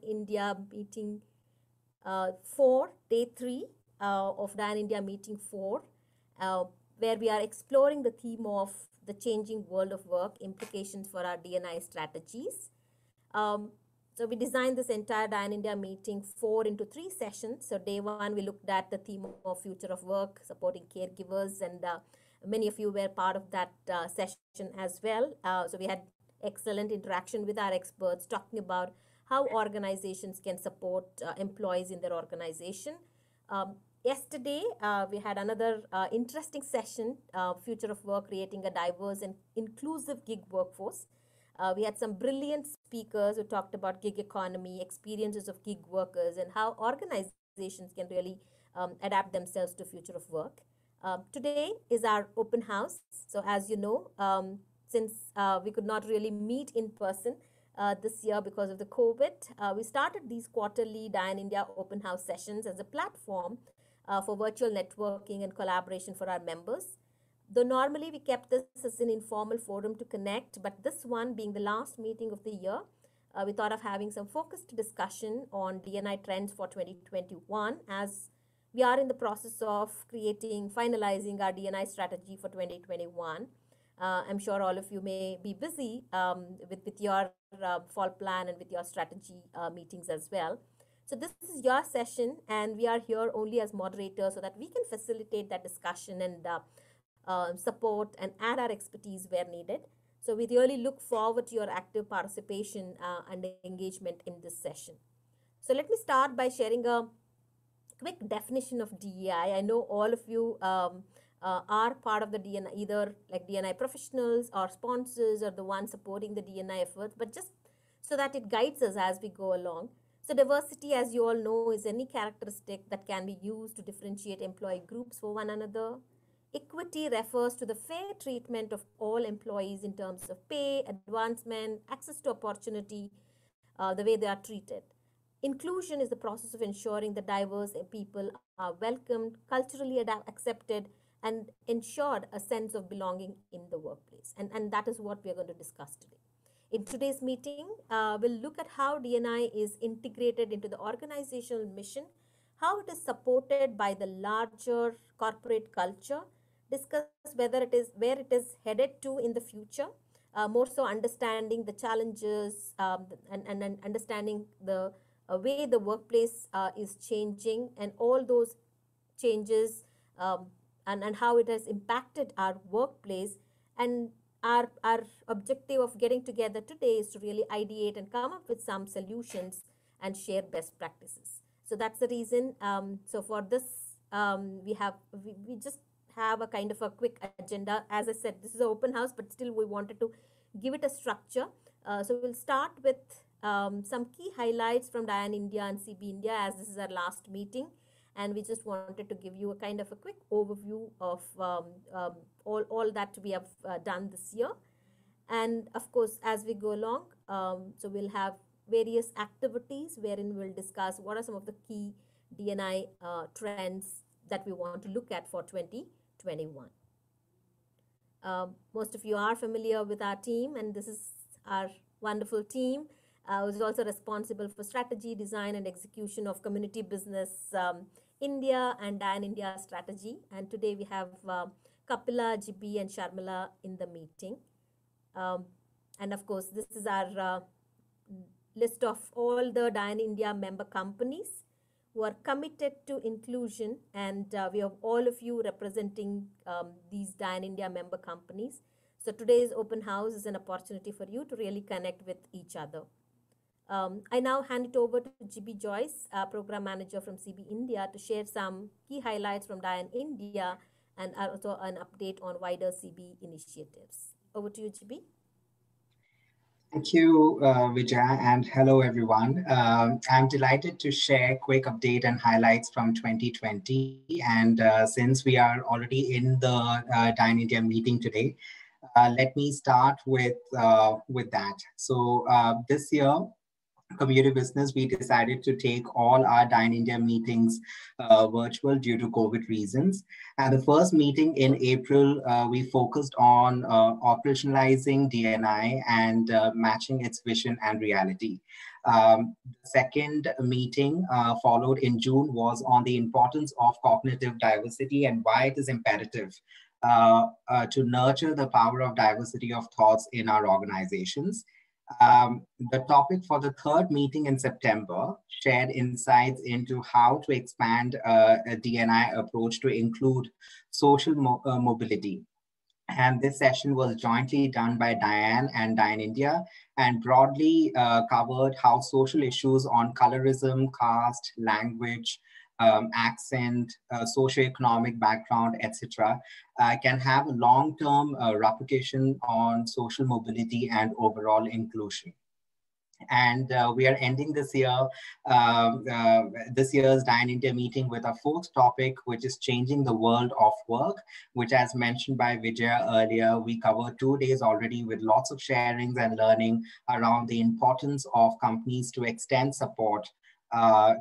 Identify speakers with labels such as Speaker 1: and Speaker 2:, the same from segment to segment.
Speaker 1: India meeting 4, day 3 of DIAN India meeting 4, where we are exploring the theme of the changing world of work, implications for our D&I strategies. So we designed this entire DIAN India meeting 4 into 3 sessions. So day 1, we looked at the theme of future of work, supporting caregivers, and many of you were part of that session as well. So we had excellent interaction with our experts talking about how organizations can support employees in their organization. Yesterday, we had another interesting session, Future of Work, creating a diverse and inclusive gig workforce. We had some brilliant speakers who talked about gig economy, experiences of gig workers, and how organizations can really adapt themselves to future of work. Today is our open house. So as you know, since we could not really meet in person this year because of the COVID, we started these quarterly DIAN India open house sessions as a platform for virtual networking and collaboration for our members. Though normally we kept this as an informal forum to connect, but this one being the last meeting of the year, we thought of having some focused discussion on D&I trends for 2021, as we are in the process of finalizing our D&I strategy for 2021. I'm sure all of you may be busy with your fall plan and with your strategy meetings as well. So this is your session, and we are here only as moderators so that we can facilitate that discussion and support and add our expertise where needed. So we really look forward to your active participation and engagement in this session. So let me start by sharing a quick definition of DEI. I know all of you are part of the DNI, either like DNI professionals or sponsors or the ones supporting the DNI efforts, but just so that it guides us as we go along. So diversity, as you all know, is any characteristic that can be used to differentiate employee groups for one another. Equity refers to the fair treatment of all employees in terms of pay, advancement, access to opportunity, the way they are treated. Inclusion is the process of ensuring that diverse people are welcomed, culturally accepted, and ensured a sense of belonging in the workplace. And that is what we are going to discuss today. In today's meeting, we'll look at how D&I is integrated into the organizational mission, how it is supported by the larger corporate culture, discuss where it is headed to in the future, more so understanding the challenges and understanding the way the workplace is changing and all those changes and how it has impacted our workplace. And our objective of getting together today is to really ideate and come up with some solutions and share best practices. So that's the reason. So for this, we just have a kind of a quick agenda. As I said, this is an open house, but still we wanted to give it a structure. So we'll start with some key highlights from DIAN India and CB India, as this is our last meeting. And we just wanted to give you a kind of a quick overview of all that we have done this year. And of course, as we go along, so we'll have various activities wherein we'll discuss what are some of the key D&I trends that we want to look at for 2021. Most of you are familiar with our team, and this is our wonderful team, who is also responsible for strategy, design, and execution of community business India and DIAN India strategy. And today we have Kapila, GB, and Sharmila in the meeting. And of course, this is our list of all the DIAN India member companies who are committed to inclusion, and we have all of you representing these DIAN India member companies. So today's open house is an opportunity for you to really connect with each other. I now hand it over to GB Joyce, Program Manager from CB India, to share some key highlights from DIAN India and also an update on wider CB initiatives. Over to you, GB.
Speaker 2: Thank you, Vijaya, and hello, everyone. I'm delighted to share a quick update and highlights from 2020. And since we are already in the DIAN India meeting today, let me start with that. So this year, community business, we decided to take all our DIAN India meetings virtual due to COVID reasons. And the first meeting in April, we focused on operationalizing DNI and matching its vision and reality. The second meeting followed in June was on the importance of cognitive diversity and why it is imperative to nurture the power of diversity of thoughts in our organizations. The topic for the third meeting in September shared insights into how to expand a DNI approach to include social mobility. And this session was jointly done by DIAN and DIAN India and broadly covered how social issues on colorism, caste, language, accent, socioeconomic background, etc., can have a long-term repercussion on social mobility and overall inclusion. And we are ending this year's DIAN India meeting with a fourth topic, which is changing the world of work, which, as mentioned by Vijaya earlier, we covered 2 days already with lots of sharings and learning around the importance of companies to extend support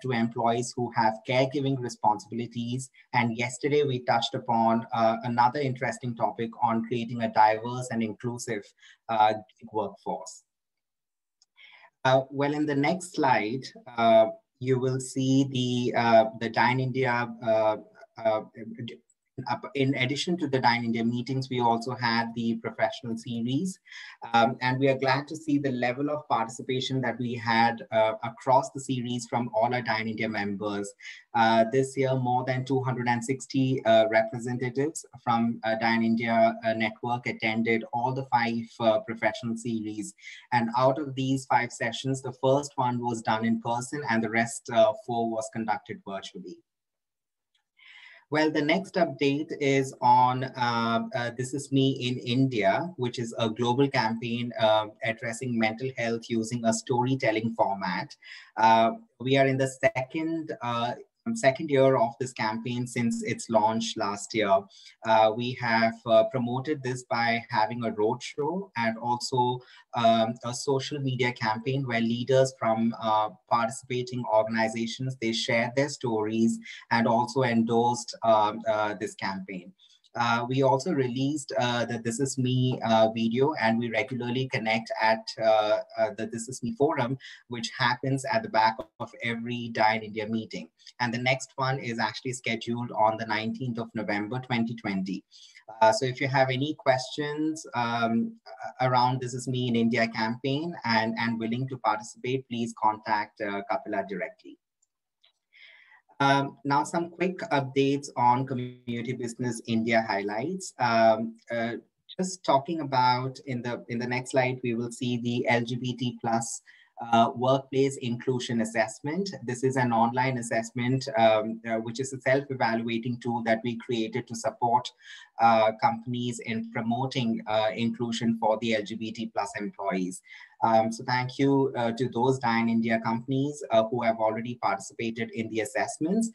Speaker 2: to employees who have caregiving responsibilities. And yesterday we touched upon another interesting topic on creating a diverse and inclusive workforce. Well, in the next slide, you will see the DIAN India. In addition to the DIAN India meetings, we also had the professional series. And we are glad to see the level of participation that we had across the series from all our DIAN India members. This year, more than 260 representatives from DIAN India network attended all the 5 professional series. And out of these 5 sessions, the first one was done in person and the rest 4 was conducted virtually. Well, the next update is on This Is Me in India, which is a global campaign addressing mental health using a storytelling format. We are in the second year of this campaign since its launch last year. We have promoted this by having a roadshow and also a social media campaign where leaders from participating organizations, they share their stories and also endorsed this campaign. We also released the This Is Me video, and we regularly connect at the This Is Me forum, which happens at the back of every DIAN India meeting. And the next one is actually scheduled on the 19th of November, 2020. So if you have any questions around This Is Me in India campaign and willing to participate, please contact Kapila directly. Now, some quick updates on Community Business India highlights. Just talking about in the next slide, we will see the LGBT plus workplace inclusion assessment. This is an online assessment, which is a self-evaluating tool that we created to support companies in promoting inclusion for the LGBT plus employees. So thank you to those DIAN India companies who have already participated in the assessments.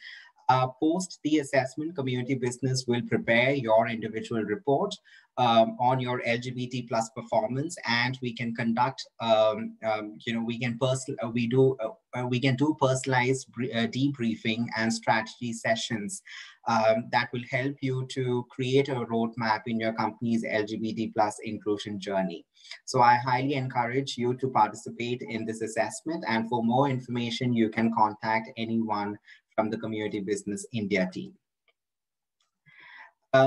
Speaker 2: Post the assessment, Community Business will prepare your individual report on your LGBT plus performance, and we can conduct, we can do personalized debriefing and strategy sessions that will help you to create a roadmap in your company's LGBT plus inclusion journey. So I highly encourage you to participate in this assessment, and for more information, you can contact anyone from the Community Business India team.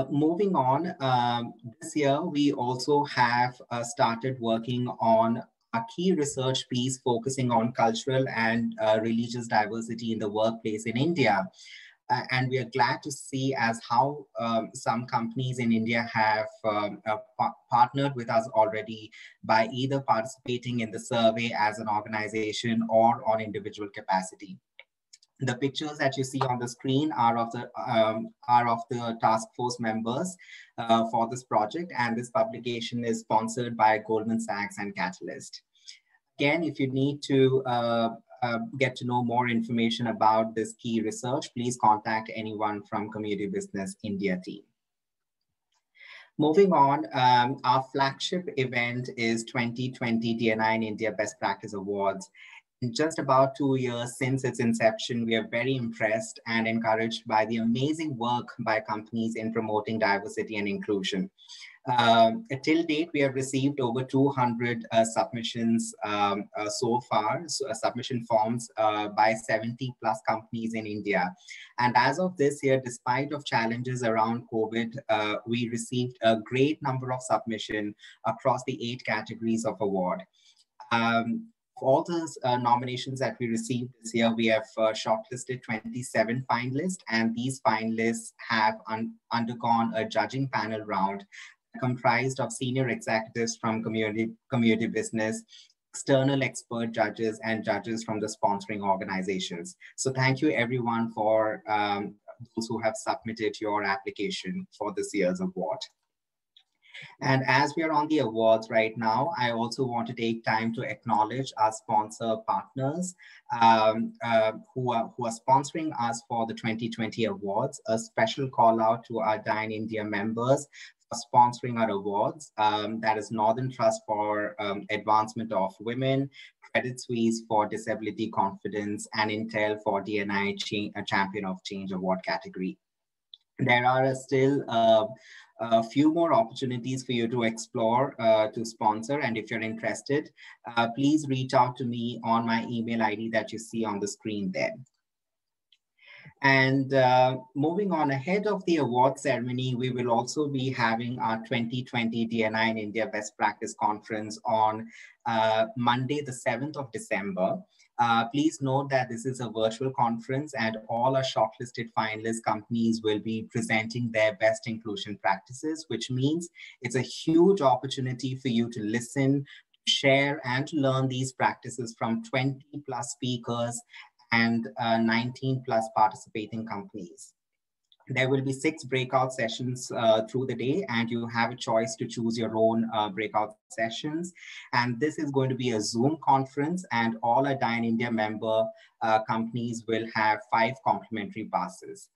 Speaker 2: Moving on, this year we also have started working on a key research piece focusing on cultural and religious diversity in the workplace in India. And we are glad to see as how some companies in India have partnered with us already by either participating in the survey as an organization or on individual capacity. The pictures that you see on the screen are of the task force members for this project, and this publication is sponsored by Goldman Sachs and Catalyst. Again, if you need to get to know more information about this key research, please contact anyone from Community Business India team. Moving on, our flagship event is 2020 DNI India Best Practice Awards. In just about 2 years since its inception, we are very impressed and encouraged by the amazing work by companies in promoting diversity and inclusion. Till date, we have received over 200 submissions so far, submission forms by 70 plus companies in India. And as of this year, despite of challenges around COVID, we received a great number of submission across the 8 categories of award. For all the nominations that we received this year, we have shortlisted 27 finalists, and these finalists have undergone a judging panel round comprised of senior executives from community business, external expert judges, and judges from the sponsoring organizations. So thank you everyone for those who have submitted your application for this year's award. And as we are on the awards right now, I also want to take time to acknowledge our sponsor partners who are sponsoring us for the 2020 awards. A special call out to our DIAN India members for sponsoring our awards. That is Northern Trust for Advancement of Women, Credit Suisse for Disability Confidence, and Intel for DNI Champion of Change Award category. There are still a few more opportunities for you to explore to sponsor. And if you're interested, please reach out to me on my email ID that you see on the screen there. And moving on, ahead of the award ceremony, we will also be having our 2020 DNI in India Best Practice Conference on Monday, the 7th of December. Please note that this is a virtual conference and all our shortlisted finalist companies will be presenting their best inclusion practices, which means it's a huge opportunity for you to listen, share, and to learn these practices from 20 plus speakers and 19 plus participating companies. There will be 6 breakout sessions through the day, and you have a choice to choose your own breakout sessions. And this is going to be a Zoom conference, and all our DIAN India member companies will have 5 complimentary passes.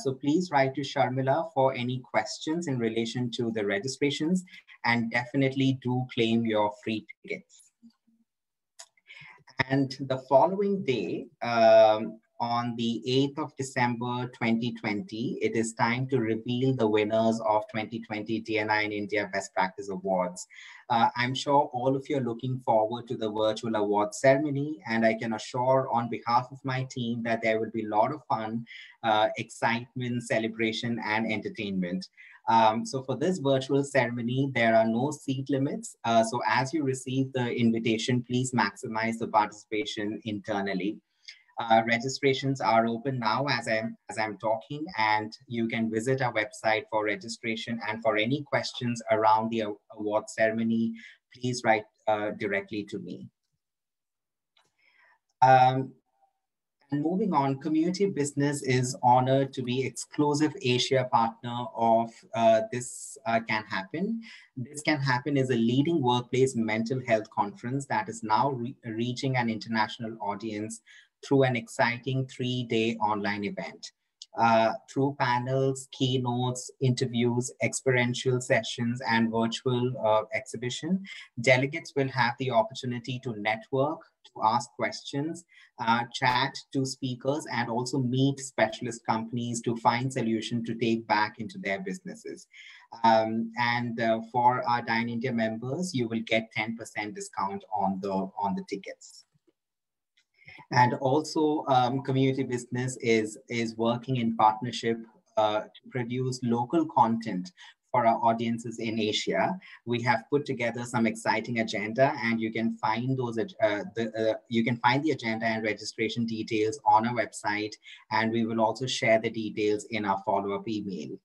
Speaker 2: So please write to Sharmila for any questions in relation to the registrations, and definitely do claim your free tickets. And the following day, on the 8th of December 2020, it is time to reveal the winners of 2020 DNI in India Best Practice Awards. I'm sure all of you are looking forward to the virtual award ceremony, and I can assure on behalf of my team that there will be a lot of fun, excitement, celebration, and entertainment. So for this virtual ceremony, there are no seat limits. So as you receive the invitation, please maximize the participation internally. Registrations are open now as I'm talking, and you can visit our website for registration. And for any questions around the award ceremony, please write directly to me. And moving on, Community Business is honored to be exclusive Asia partner of This Can Happen. This Can Happen is a leading workplace mental health conference that is now reaching an international audience through an exciting 3-day online event. Through panels, keynotes, interviews, experiential sessions, and virtual exhibition, delegates will have the opportunity to network, to ask questions, chat to speakers, and also meet specialist companies to find solutions to take back into their businesses. For our DIAN India members, you will get 10% discount on the tickets. And also, Community Business is working in partnership to produce local content for our audiences in Asia. We have put together some exciting agenda, and you can find those you can find the agenda and registration details on our website, and we will also share the details in our follow-up email.